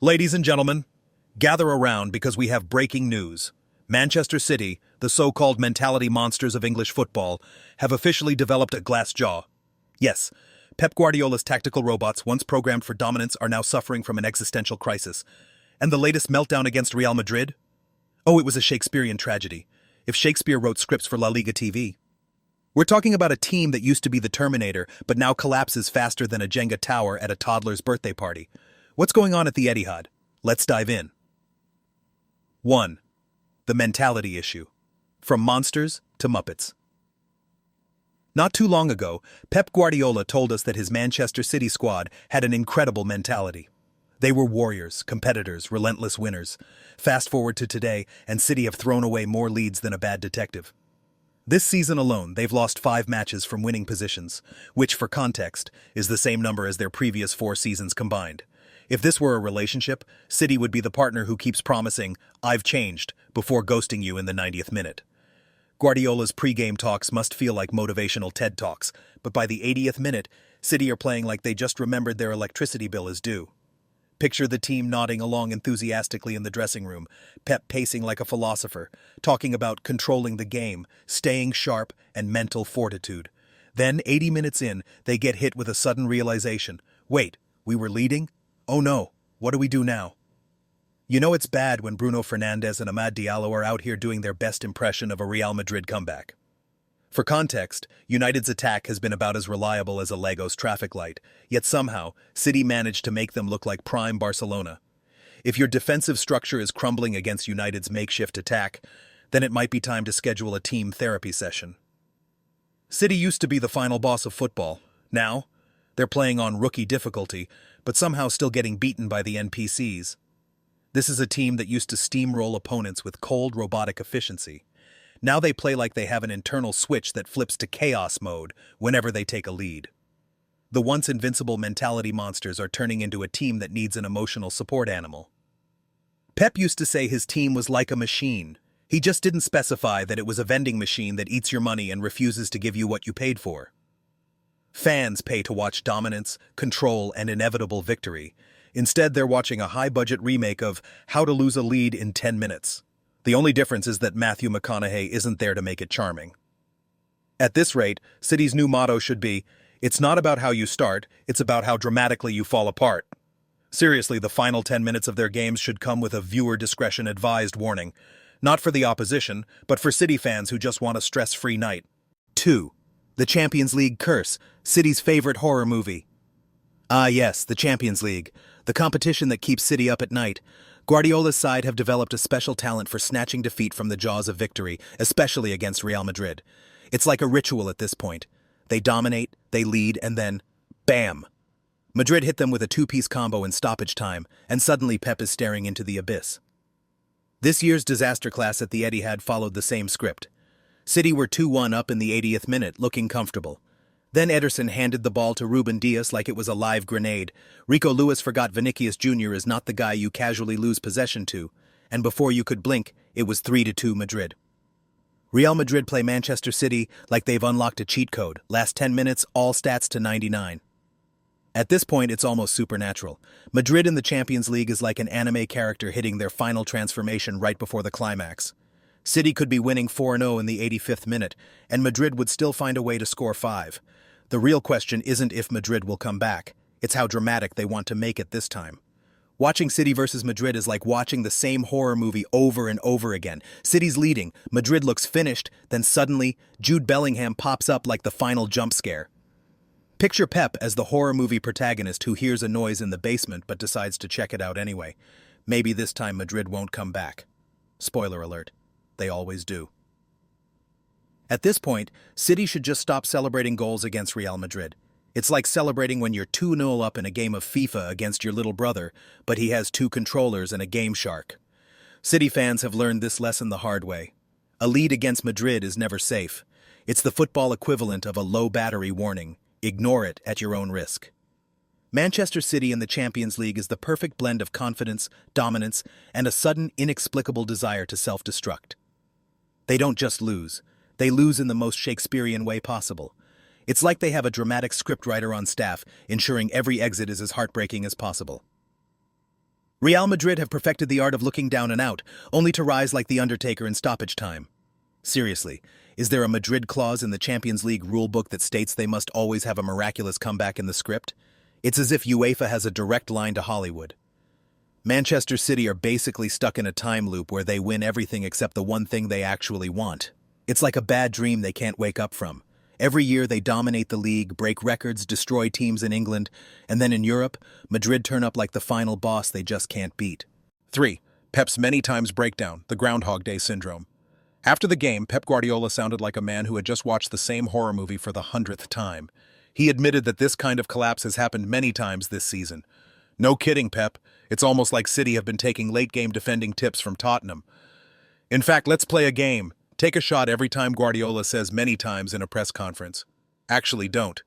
Ladies and gentlemen, gather around because we have breaking news. Manchester City, the so-called mentality monsters of English football, have officially developed a glass jaw. Yes, Pep Guardiola's tactical robots, once programmed for dominance, are now suffering from an existential crisis. And the latest meltdown against Real Madrid? Oh, it was a Shakespearean tragedy, if Shakespeare wrote scripts for La Liga TV. We're talking about a team that used to be the Terminator, but now collapses faster than a Jenga tower at a toddler's birthday party. What's going on at the Etihad? Let's dive in. 1. The mentality issue. From monsters to Muppets. Not too long ago, Pep Guardiola told us that his Manchester City squad had an incredible mentality. They were warriors, competitors, relentless winners. Fast forward to today, and City have thrown away more leads than a bad detective. This season alone, they've lost 5 matches from winning positions, which, for context, is the same number as their previous 4 seasons combined. If this were a relationship, City would be the partner who keeps promising, "I've changed," before ghosting you in the 90th minute. Guardiola's pre-game talks must feel like motivational TED Talks, but by the 80th minute, City are playing like they just remembered their electricity bill is due. Picture the team nodding along enthusiastically in the dressing room, Pep pacing like a philosopher, talking about controlling the game, staying sharp, and mental fortitude. Then, 80 minutes in, they get hit with a sudden realization. Wait, we were leading? Oh no, what do we do now? You know it's bad when Bruno Fernandes and Amad Diallo are out here doing their best impression of a Real Madrid comeback. For context, United's attack has been about as reliable as a Lagos traffic light, yet somehow, City managed to make them look like prime Barcelona. If your defensive structure is crumbling against United's makeshift attack, then it might be time to schedule a team therapy session. City used to be the final boss of football. Now, they're playing on rookie difficulty, but somehow still getting beaten by the NPCs. This is a team that used to steamroll opponents with cold, robotic efficiency. Now they play like they have an internal switch that flips to chaos mode whenever they take a lead. The once invincible mentality monsters are turning into a team that needs an emotional support animal. Pep used to say his team was like a machine. He just didn't specify that it was a vending machine that eats your money and refuses to give you what you paid for. Fans pay to watch dominance, control, and inevitable victory. Instead, they're watching a high-budget remake of How to Lose a Lead in 10 Minutes. The only difference is that Matthew McConaughey isn't there to make it charming. At this rate, City's new motto should be, "It's not about how you start, it's about how dramatically you fall apart." Seriously, the final 10 minutes of their games should come with a viewer discretion advised warning. Not for the opposition, but for City fans who just want a stress-free night. 2. The Champions League curse, City's favorite horror movie. Ah yes, the Champions League, the competition that keeps City up at night. Guardiola's side have developed a special talent for snatching defeat from the jaws of victory, especially against Real Madrid. It's like a ritual at this point. They dominate, they lead, and then, bam! Madrid hit them with a 2-piece combo in stoppage time, and suddenly Pep is staring into the abyss. This year's disaster class at the Etihad followed the same script. City were 2-1 up in the 80th minute, looking comfortable. Then Ederson handed the ball to Ruben Dias like it was a live grenade. Rico Lewis forgot Vinicius Jr. is not the guy you casually lose possession to, and before you could blink, it was 3-2 Madrid. Real Madrid play Manchester City like they've unlocked a cheat code. Last 10 minutes, all stats to 99. At this point, it's almost supernatural. Madrid in the Champions League is like an anime character hitting their final transformation right before the climax. City could be winning 4-0 in the 85th minute, and Madrid would still find a way to score 5. The real question isn't if Madrid will come back, it's how dramatic they want to make it this time. Watching City versus Madrid is like watching the same horror movie over and over again. City's leading, Madrid looks finished, then suddenly, Jude Bellingham pops up like the final jump scare. Picture Pep as the horror movie protagonist who hears a noise in the basement but decides to check it out anyway. Maybe this time Madrid won't come back. Spoiler alert, they always do. At this point, City should just stop celebrating goals against Real Madrid. It's like celebrating when you're 2-0 up in a game of FIFA against your little brother, but he has 2 controllers and a Game Shark. City fans have learned this lesson the hard way. A lead against Madrid is never safe. It's the football equivalent of a low battery warning. Ignore it at your own risk. Manchester City in the Champions League is the perfect blend of confidence, dominance, and a sudden, inexplicable desire to self-destruct. They don't just lose. They lose in the most Shakespearean way possible. It's like they have a dramatic scriptwriter on staff, ensuring every exit is as heartbreaking as possible. Real Madrid have perfected the art of looking down and out, only to rise like the Undertaker in stoppage time. Seriously, is there a Madrid clause in the Champions League rulebook that states they must always have a miraculous comeback in the script? It's as if UEFA has a direct line to Hollywood. Manchester City are basically stuck in a time loop where they win everything except the one thing they actually want. It's like a bad dream they can't wake up from. Every year they dominate the league, break records, destroy teams in England, and then in Europe, Madrid turn up like the final boss they just can't beat. 3. Pep's many times breakdown, the Groundhog Day syndrome. After the game, Pep Guardiola sounded like a man who had just watched the same horror movie for the 100th time. He admitted that this kind of collapse has happened many times this season. No kidding, Pep. It's almost like City have been taking late-game defending tips from Tottenham. In fact, let's play a game. Take a shot every time Guardiola says many times in a press conference. Actually, don't.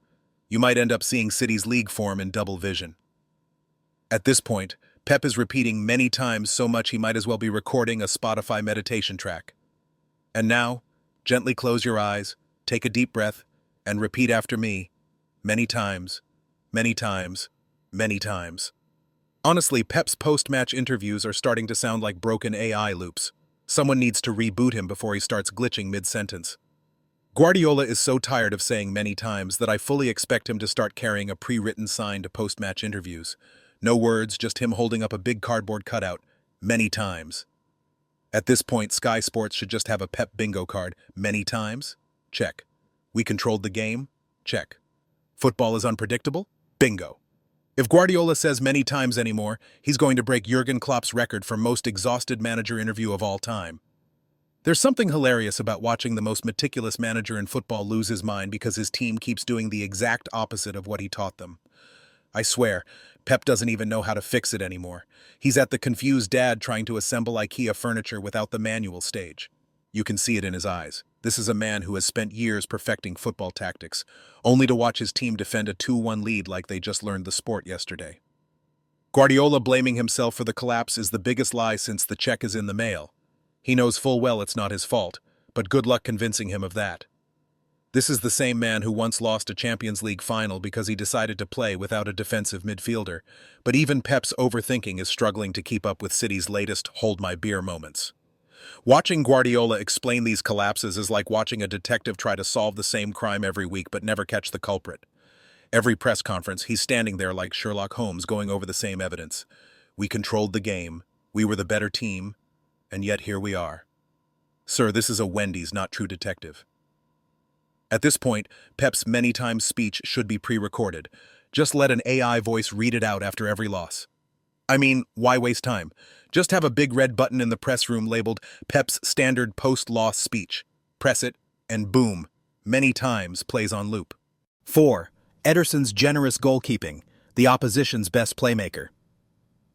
You might end up seeing City's league form in double vision. At this point, Pep is repeating many times so much he might as well be recording a Spotify meditation track. And now, gently close your eyes, take a deep breath, and repeat after me. Many times, many times, many times. Honestly, Pep's post-match interviews are starting to sound like broken AI loops. Someone needs to reboot him before he starts glitching mid-sentence. Guardiola is so tired of saying many times that I fully expect him to start carrying a pre-written sign to post-match interviews. No words, just him holding up a big cardboard cutout. Many times. At this point, Sky Sports should just have a Pep bingo card. Many times? Check. We controlled the game? Check. Football is unpredictable? Bingo. If Guardiola says many times anymore, he's going to break Jurgen Klopp's record for most exhausted manager interview of all time. There's something hilarious about watching the most meticulous manager in football lose his mind because his team keeps doing the exact opposite of what he taught them. I swear, Pep doesn't even know how to fix it anymore. He's at the confused dad trying to assemble IKEA furniture without the manual stage. You can see it in his eyes. This is a man who has spent years perfecting football tactics, only to watch his team defend a 2-1 lead like they just learned the sport yesterday. Guardiola blaming himself for the collapse is the biggest lie since the check is in the mail. He knows full well it's not his fault, but good luck convincing him of that. This is the same man who once lost a Champions League final because he decided to play without a defensive midfielder, but even Pep's overthinking is struggling to keep up with City's latest hold-my-beer moments. Watching Guardiola explain these collapses is like watching a detective try to solve the same crime every week but never catch the culprit. Every press conference, he's standing there like Sherlock Holmes going over the same evidence. We controlled the game, we were the better team, and yet here we are. Sir, this is a Wendy's, not True Detective. At this point, Pep's many times speech should be pre-recorded. Just let an AI voice read it out after every loss. I mean, why waste time? Just have a big red button in the press room labeled Pep's standard post-loss speech. Press it, and boom, many times plays on loop. 4. Ederson's generous goalkeeping, the opposition's best playmaker.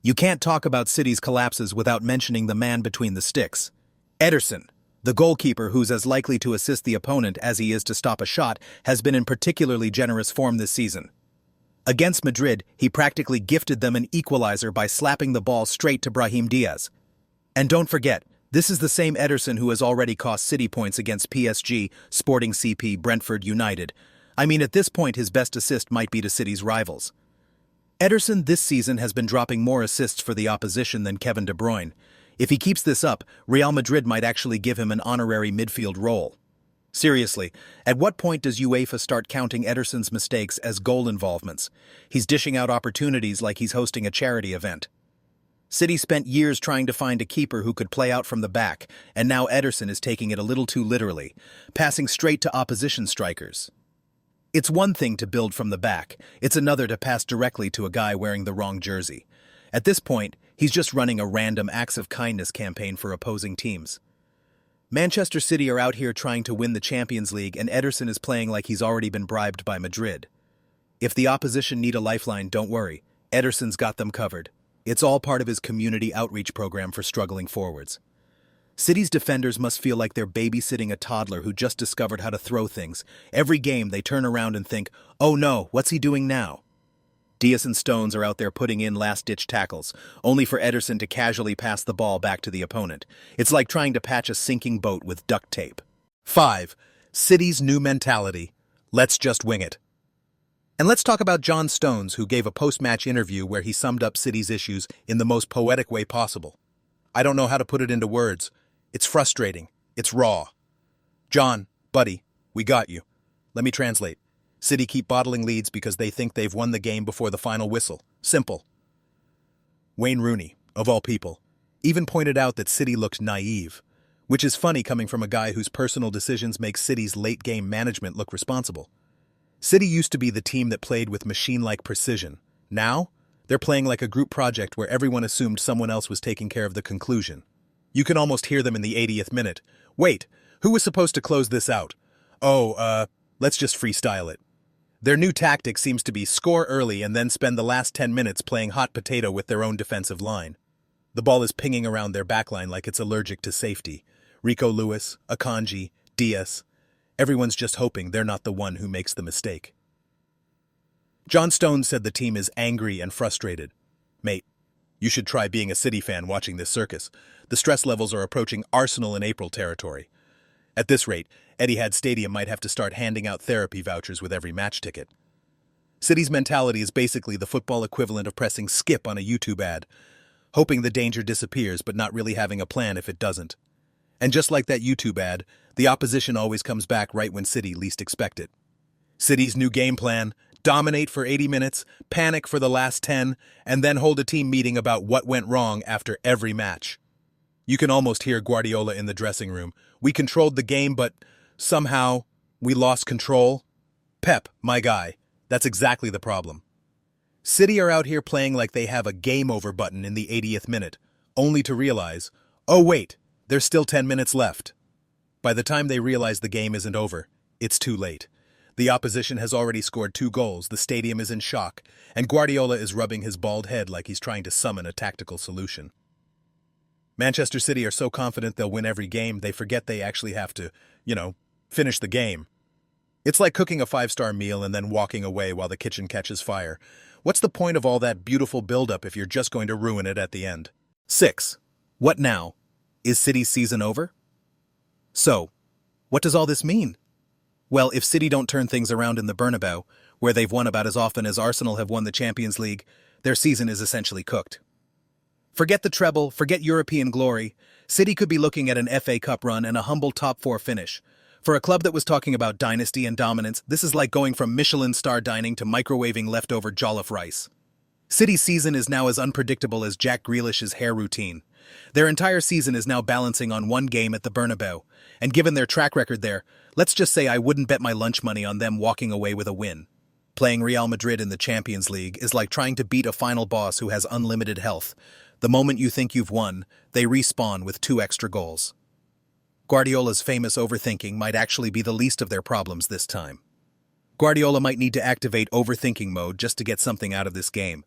You can't talk about City's collapses without mentioning the man between the sticks. Ederson, the goalkeeper who's as likely to assist the opponent as he is to stop a shot, has been in particularly generous form this season. Against Madrid, he practically gifted them an equalizer by slapping the ball straight to Brahim Diaz. And don't forget, this is the same Ederson who has already cost City points against PSG, Sporting CP, Brentford United. I mean, at this point his best assist might be to City's rivals. Ederson this season has been dropping more assists for the opposition than Kevin De Bruyne. If he keeps this up, Real Madrid might actually give him an honorary midfield role. Seriously, at what point does UEFA start counting Ederson's mistakes as goal involvements? He's dishing out opportunities like he's hosting a charity event. City spent years trying to find a keeper who could play out from the back, and now Ederson is taking it a little too literally, passing straight to opposition strikers. It's one thing to build from the back, it's another to pass directly to a guy wearing the wrong jersey. At this point, he's just running a random acts of kindness campaign for opposing teams. Manchester City are out here trying to win the Champions League, and Ederson is playing like he's already been bribed by Madrid. If the opposition need a lifeline, don't worry. Ederson's got them covered. It's all part of his community outreach program for struggling forwards. City's defenders must feel like they're babysitting a toddler who just discovered how to throw things. Every game, they turn around and think, oh no, what's he doing now? Diaz and Stones are out there putting in last-ditch tackles, only for Ederson to casually pass the ball back to the opponent. It's like trying to patch a sinking boat with duct tape. 5. City's new mentality. Let's just wing it. And let's talk about John Stones, who gave a post-match interview where he summed up City's issues in the most poetic way possible. I don't know how to put it into words. It's frustrating. It's raw. John, buddy, we got you. Let me translate. City keep bottling leads because they think they've won the game before the final whistle. Simple. Wayne Rooney, of all people, even pointed out that City looked naive, which is funny coming from a guy whose personal decisions make City's late-game management look responsible. City used to be the team that played with machine-like precision. Now, they're playing like a group project where everyone assumed someone else was taking care of the conclusion. You can almost hear them in the 80th minute. Wait, who was supposed to close this out? Let's just freestyle it. Their new tactic seems to be score early and then spend the last 10 minutes playing hot potato with their own defensive line. The ball is pinging around their backline like it's allergic to safety. Rico Lewis, Akanji, Diaz. Everyone's just hoping they're not the one who makes the mistake. John Stones said the team is angry and frustrated. Mate, you should try being a City fan watching this circus. The stress levels are approaching Arsenal in April territory. At this rate, Etihad Stadium might have to start handing out therapy vouchers with every match ticket. City's mentality is basically the football equivalent of pressing skip on a YouTube ad, hoping the danger disappears but not really having a plan if it doesn't. And just like that YouTube ad, the opposition always comes back right when City least expect it. City's new game plan: dominate for 80 minutes, panic for the last 10, and then hold a team meeting about what went wrong after every match. You can almost hear Guardiola in the dressing room. We controlled the game, but somehow we lost control. Pep, my guy, that's exactly the problem. City are out here playing like they have a game over button in the 80th minute, only to realize, oh wait, there's still 10 minutes left. By the time they realize the game isn't over, it's too late. The opposition has already scored 2 goals, the stadium is in shock, and Guardiola is rubbing his bald head like he's trying to summon a tactical solution. Manchester City are so confident they'll win every game, they forget they actually have to, finish the game. It's like cooking a 5-star meal and then walking away while the kitchen catches fire. What's the point of all that beautiful build-up if you're just going to ruin it at the end? 6. What now? Is City's season over? So, what does all this mean? Well, if City don't turn things around in the Bernabeu, where they've won about as often as Arsenal have won the Champions League, their season is essentially cooked. Forget the treble, forget European glory. City could be looking at an FA Cup run and a humble top 4 finish. For a club that was talking about dynasty and dominance, this is like going from Michelin star dining to microwaving leftover jollof rice. City's season is now as unpredictable as Jack Grealish's hair routine. Their entire season is now balancing on one game at the Bernabeu, and given their track record there, let's just say I wouldn't bet my lunch money on them walking away with a win. Playing Real Madrid in the Champions League is like trying to beat a final boss who has unlimited health. The moment you think you've won, they respawn with 2 extra goals. Guardiola's famous overthinking might actually be the least of their problems this time. Guardiola might need to activate overthinking mode just to get something out of this game.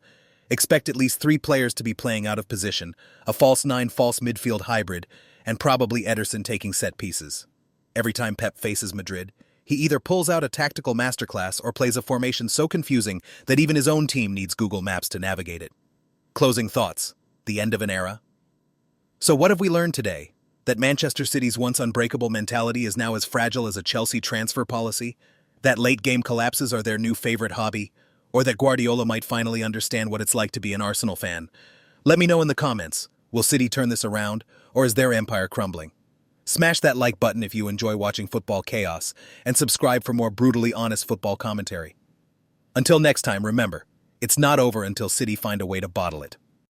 Expect at least 3 players to be playing out of position, a false 9 false midfield hybrid, and probably Ederson taking set pieces. Every time Pep faces Madrid, he either pulls out a tactical masterclass or plays a formation so confusing that even his own team needs Google Maps to navigate it. Closing thoughts. The end of an era? So what have we learned today? That Manchester City's once unbreakable mentality is now as fragile as a Chelsea transfer policy? That late-game collapses are their new favorite hobby? Or that Guardiola might finally understand what it's like to be an Arsenal fan? Let me know in the comments. Will City turn this around, or is their empire crumbling? Smash that like button if you enjoy watching football chaos, and subscribe for more brutally honest football commentary. Until next time, remember, it's not over until City find a way to bottle it.